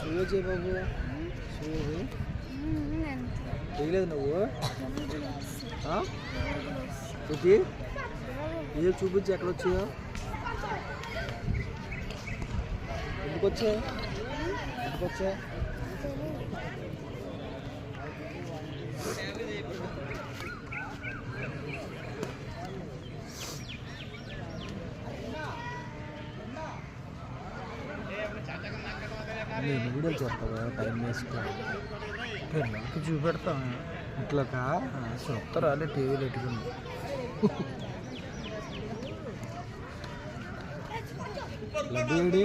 రోజే బాబు చేయలేదు నువ్వు ఇది ఇదే చూపించి ఎక్కడ వచ్చాయో ఎందుకు వచ్చా నేను వీడియోలు చేస్తావా టైం వేసుకో పిల్లలకి చూపెడతాం ఇట్లాకా చూస్తారు అదే టీవీలో పెట్టుకుంది లడ్డూడి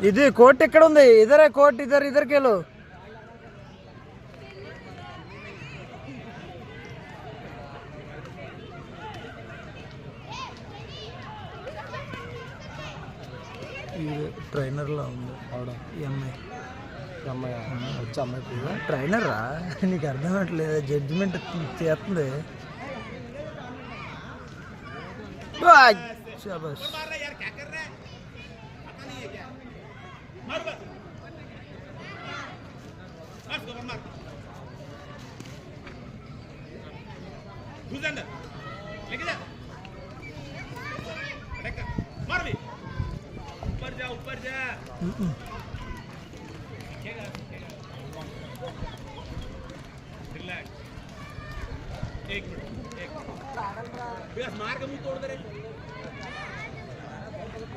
ఇది కోట్ ఎక్కడ ఉంది ఇదరే కోట్ ఇద్దరికెళ్ళు ట్రైనర్లా ఉంది ఆవిడ ఈ అమ్మాయి వచ్చి అమ్మాయి కూడా ట్రైనరా నీకు అర్థం అవ్వట్లేదు జడ్జిమెంట్ చేస్తుంది శాబాష్ ऊपर जा रिलैक्स एक मिनट बस मार के मुंह तोड़ दे रे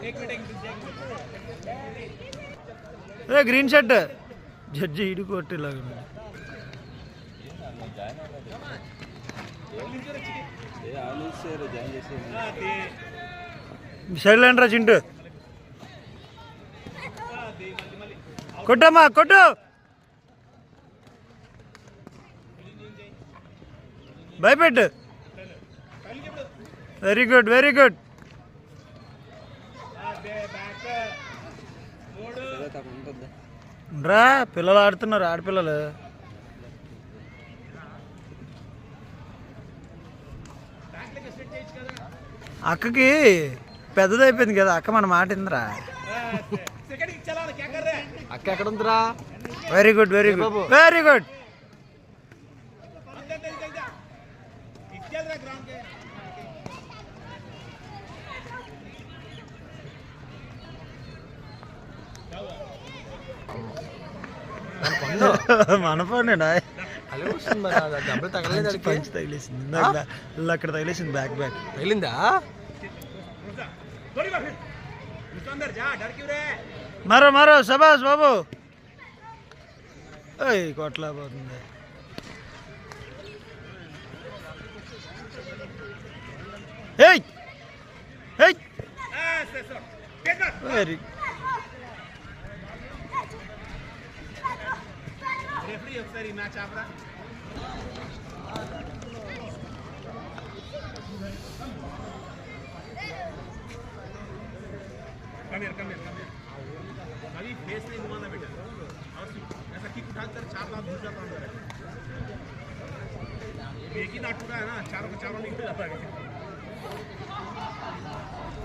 एक मिनट ए ग्रीन शर्ट जड्जी इडु कोट्टे लागा ए आनी से जान जैसे సైలెంట్ రా చింటూ కొట్టమ్మా కొట్టు భయపెట్టు వెరీ గుడ్ రా పిల్లలు ఆడుతున్నారు ఆడపిల్లలు అక్కకి పెద్దదైపోయింది కదా అక్క మన మాట ఇందిరా అక్క ఎక్కడ ఉందిరా వెరీ గుడ్ మన పనేనా పంచి తగిలేసింది అక్కడ తగిలేసింది బ్యాక్ తగిలిందా మారో శబాష్ బాబు కొట్లా పోతుంది వెరీ Come here. अभी फेस नहीं घुमाना बेटा और ऐसा किक उठाकर 4 लाख घुस जाता अंदर एक ही नाट टूटा है ना चारों का चारों निकल जाता है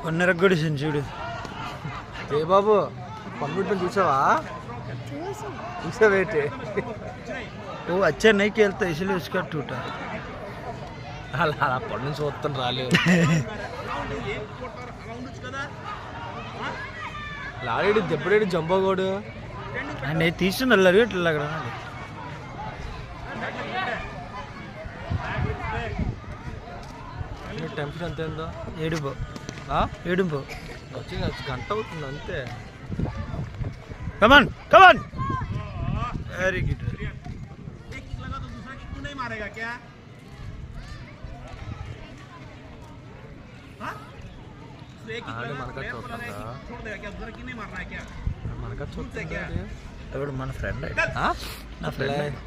వన్నెరగొడి చూడు ఏ బాబు పన్నుట్ని చూసావా చూసావేంటి ఓ అచ్చా नहीं खेलता इसलिए उसका टूटा అలా పన్ను చూస్తాను రాలేదు లాడేడు దెబ్బడేడు జంబోగోడు నేను తీసుకున్నారు ఇట్లా అక్కడ టెంపరేచర్ ఎంత ఉందో ఏడుంపు వచ్చి గంట అవుతుంది అంతే కమాన్ వెరీ గుడ్ ఎవడు మన ఫ్రెండ్ నా ఫ్రెండ్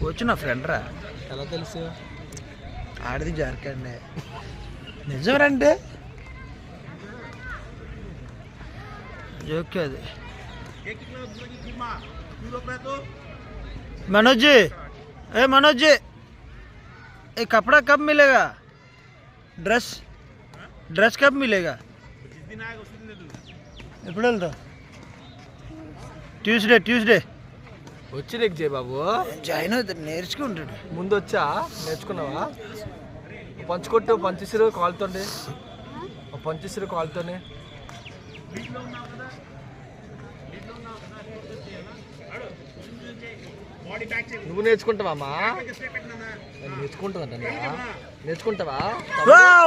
కోచ్ నా ఫ్రెండ్ రా ఎలా తెలుసు ఆడిది జార్ఖండ్ నిజమరంటే జోకే అది మనోజ్ ए मनोज जी, ये कपड़ा कब मिलेगा? ड्रेस कब मिलेगा? ఎప్పుడు వెళ్తా? ట్యూస్డే వచ్చి నీకు చేయ బాబు జాయిన్ అవుతాడు, నేర్చుకుంటాడు. ముందు వచ్చా నేర్చుకున్నావా? పంచుకొట్టు పంచిసిరు కాలుతోండి, పంచిసిరు కాలుతోనే. నువ్వు నేర్చుకుంటావా? నేర్చుకుంటావా?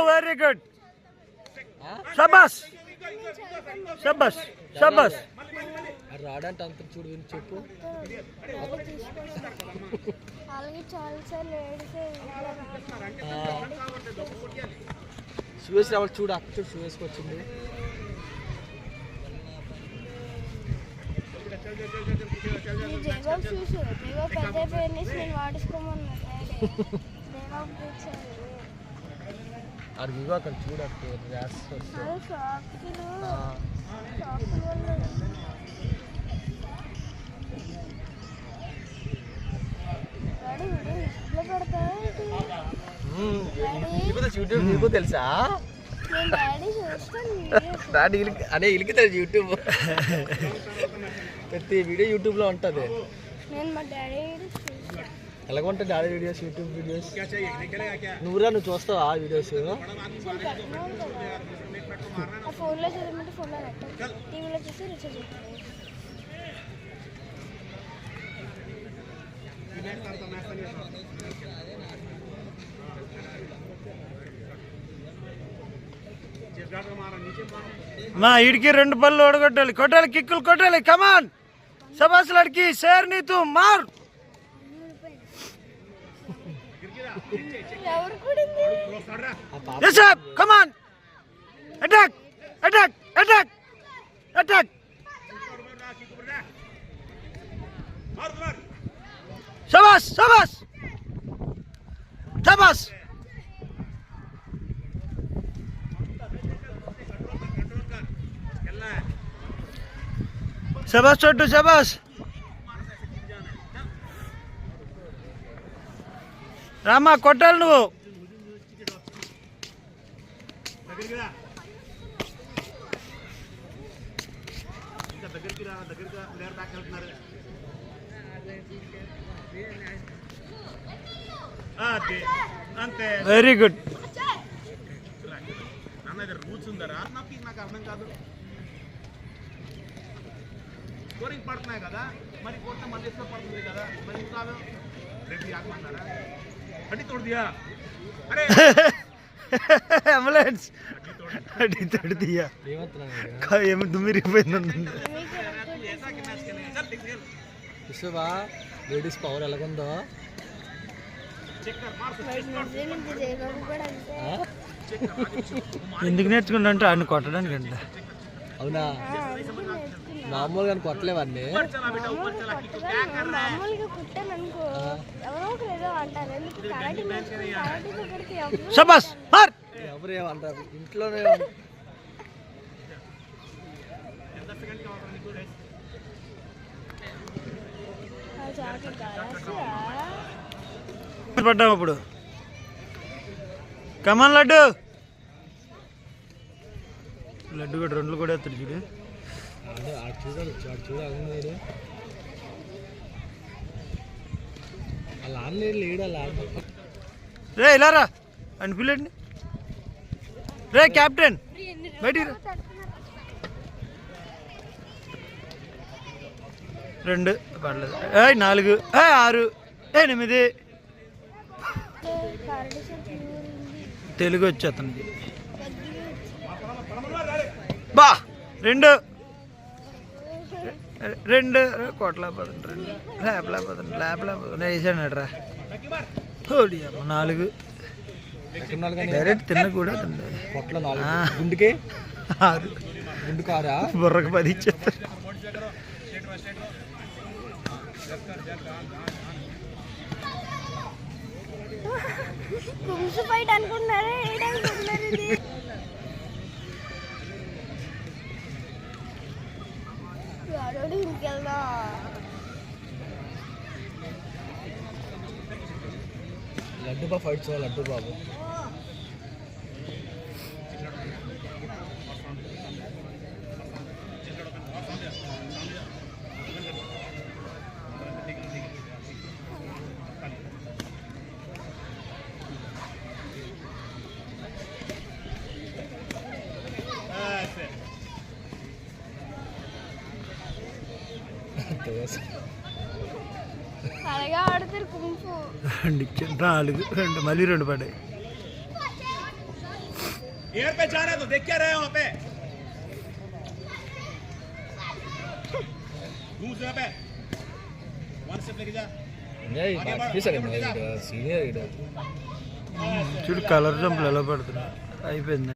Very good, షాబాష్ షాబాష్ షాబాష్. రాడంటే అంత చూడు చెప్పు. షూస్ రావాలి చూడు, అక్క చూడు షూ వేసుకొచ్చింది. అడిగిగో అక్కడ చూడు, యూట్యూబ్ నీకు తెలుసా? డాడీ అనే ఇలికి తెలుసు యూట్యూబ్. ప్రతి వీడియో యూట్యూబ్లో ఉంటుంది. ఎలాగుంటుంది డాడీ వీడియోస్, యూట్యూబ్ వీడియోస్? నువ్వు చూస్తావా ఆ వీడియోస్? మా ఇడికి 2 పళ్ళు ఓడగొట్టాలి, కొట్టాలి, కిక్కులు కొట్టాలి. కమాన్ శబాష్ లడ్కి, షేర్ నీ తూ మార్. Yes up, come on, attack, attack, attack, attack. Shabash, shabash, shabash. Shabash Chottu, shabash. Rama కొట్టాలి నువ్వు. Very good. రూల్స్ ఉందరా నాకు అర్థం కాదు. స్కోరింగ్ పడుతున్నాయి కదా, మరి కొట్ట మళ్ళీ పడుతుంది కదా, మరి కాదు రెడ్డి ఆగమన్నారా? అడ్డి తోడుదియా, అరే అంబులెన్స్ అడ్డి తోడుదియా, ఏమి దుమ్మిరిపోయింది. చూసావా లేడీస్ పవర్ ఎలాగుందో? ఎందుకు నేర్చుకుంటా అంటే ఆయన కొట్టడానికి అంట. అవునా? మామూలుగా కొట్టలేవన్నీ. ఎవరు ఏమంటారు ఇంట్లోనే. పడ్డాము అప్పుడు. కమాన్ లడ్డు, లడ్డు కూడా 2 కూడా ఎత్తాడు చూడు. చూడాలి చూడాలి అలా ఆన్లైన్ లేడు. అలా రే ఇలా రా అని పిల్లండి. రే కెప్టెన్ బయటికి రా. 2 పడలేదు. 4 6 8 తెలుగు వచ్చి అతనికి బా 2 కోట్ల ల్యాప్లా వేసాడు రా. 4 డైరెక్ట్ తిన్న కూడా గుండుకే 6 గుండుకు 6 బుర్రకు 10 ఇచ్చేస్తారు. ఫైట్ అనుకుంటున్నారే ఇంకెళ్దా లడ్డు బాబు ఫైట్ చూడాలి. లడ్డు బాబు అలాగే ఆడుతారు కుంఫు. రెండు మళ్ళీ రెండు పడ్డాయి. एयर पे जा रहे हैं तो देख क्या रहे हैं वहाँ पे घूम से पे वन स्टेप लेके जा సీనియర్ చూడు కలర్ జంపులు ఎలా పడుతున్నాయి. అయిపోయింది.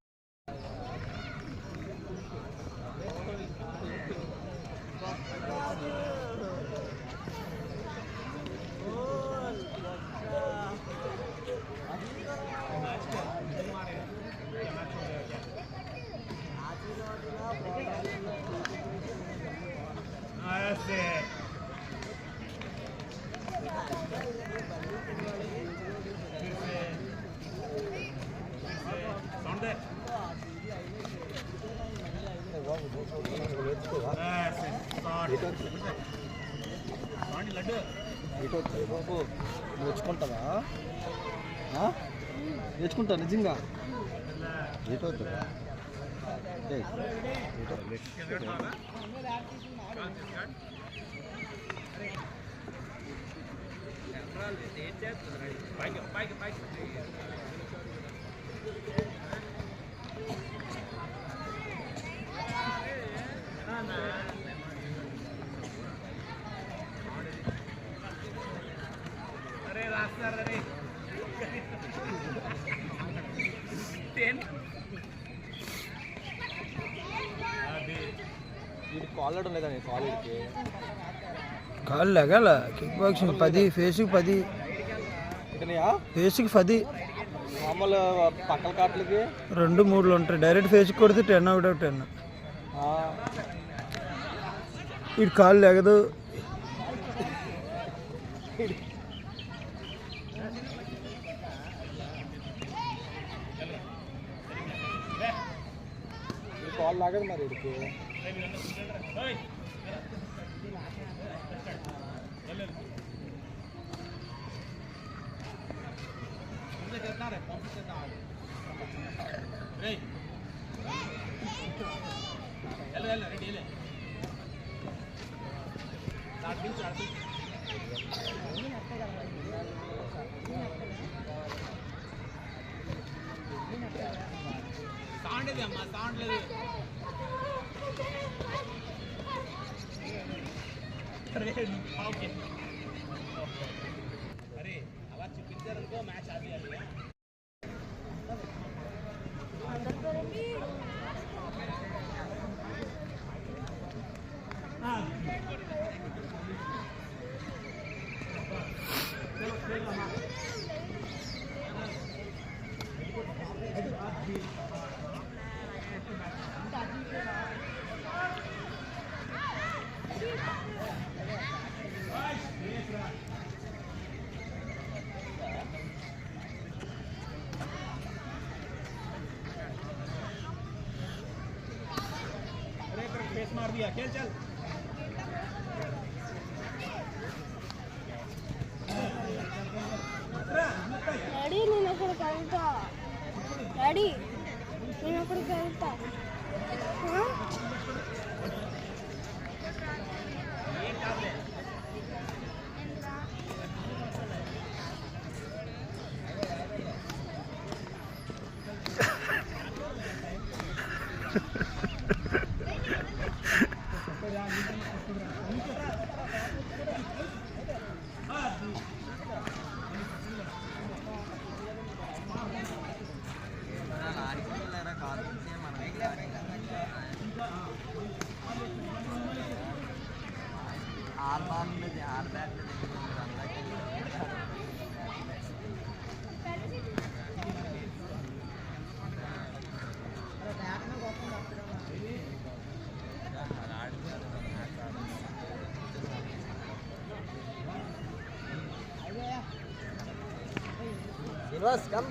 ऐसे साउंड दे ऐसे साउंड लड्डू బాబు నేర్చుకుంటావా? నేర్చుకుంటా నిజంగా. अरे रास्ता अरे వీడికి కాలడం లేదా నీ కాలేజ్కి? కాళ్ళు లెగాల కిక్ బాక్సింగ్ 10 ఫేస్కి 10 ఇకనయా ఫేస్కి 10 మామూలు పక్కల కాట్లకి 2 3 ఉంటాయి. డైరెక్ట్ ఫేస్కి కొడితే 10 అవుట్ ఆఫ్ 10. ఇటు కాళ్ళు లెగదు. కాల్ లాగదు మరి వీడికి. साउंड दे अम्मा साउंड ले अरे ओके अरे आवाज చూపించారు అనుకో మ్యాచ్ ఆడియాలి. फेस मार दिया खेल चल డాడీ నేను అక్కడికి వెళ్తా. డాడీ నేను అక్కడికి వెళ్తా. Universe come